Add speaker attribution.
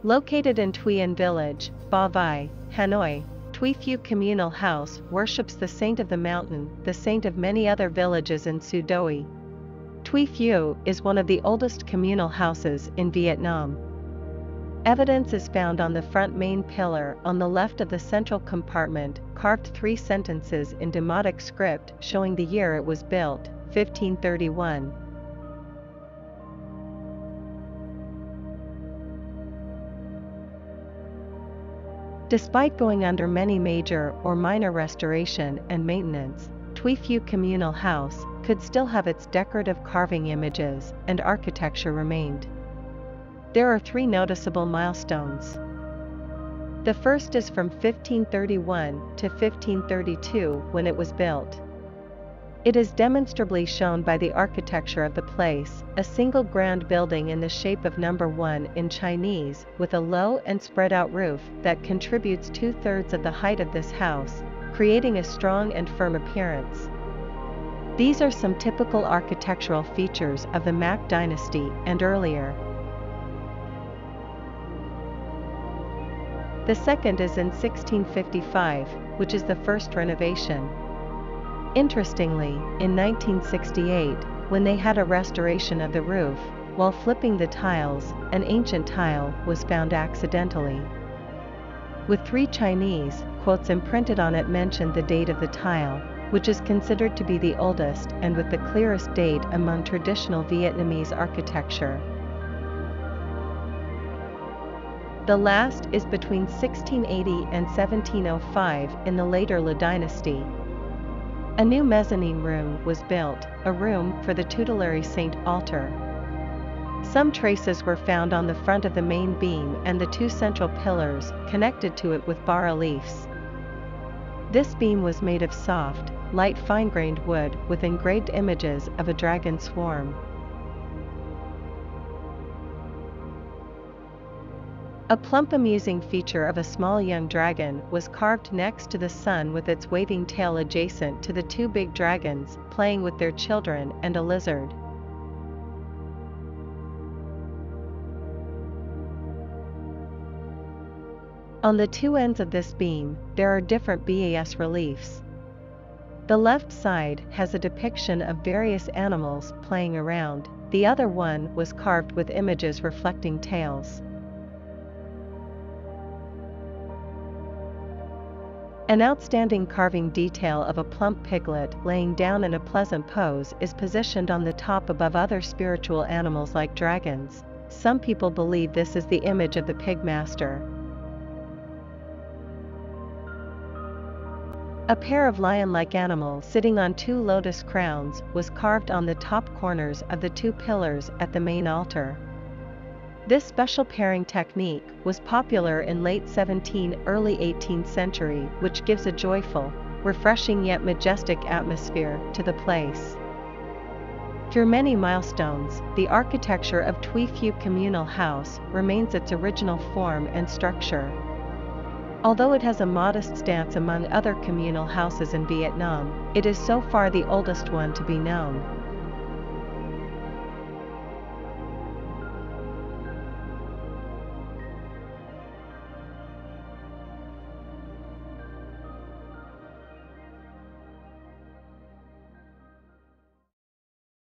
Speaker 1: Located in Thuy An village, Ba Vai, Hanoi, Thuy Phieu Communal House worships the saint of the mountain, the saint of many other villages in Xu Doai. Thuy Phieu is one of the oldest communal houses in Vietnam. Evidence is found on the front main pillar on the left of the central compartment, carved 3 sentences in demotic script showing the year it was built, 1531. Despite going under many major or minor restoration and maintenance, Thuy Phieu Communal House could still have its decorative carving images and architecture remained. There are 3 noticeable milestones. The first is from 1531 to 1532 when it was built. It is demonstrably shown by the architecture of the place, a single grand building in the shape of number 1 in Chinese, with a low and spread out roof that contributes 2/3 of the height of this house, creating a strong and firm appearance. These are some typical architectural features of the Mac dynasty and earlier. The second is in 1655, which is the first renovation. Interestingly, in 1968, when they had a restoration of the roof, while flipping the tiles, an ancient tile was found accidentally. With 3 Chinese quotes imprinted on it mentioned the date of the tile, which is considered to be the oldest and with the clearest date among traditional Vietnamese architecture. The last is between 1680 and 1705 in the later Le dynasty. A new mezzanine room was built, a room for the tutelary saint altar. Some traces were found on the front of the main beam and the 2 central pillars connected to it with bas-reliefs. This beam was made of soft, light fine-grained wood with engraved images of a dragon swarm. A plump amusing feature of a small young dragon was carved next to the sun with its waving tail adjacent to the 2 big dragons playing with their children and a lizard. On the 2 ends of this beam, there are different bas-reliefs. The left side has a depiction of various animals playing around, the other one was carved with images reflecting tails. An outstanding carving detail of a plump piglet laying down in a pleasant pose is positioned on the top above other spiritual animals like dragons. Some people believe this is the image of the pig master. A pair of lion-like animals sitting on 2 lotus crowns was carved on the top corners of the 2 pillars at the main altar. This special pairing technique was popular in late 17th, early 18th century, which gives a joyful, refreshing yet majestic atmosphere to the place. Through many milestones, the architecture of Thuy Phieu Communal House remains its original form and structure. Although it has a modest stance among other communal houses in Vietnam, it is so far the oldest one to be known.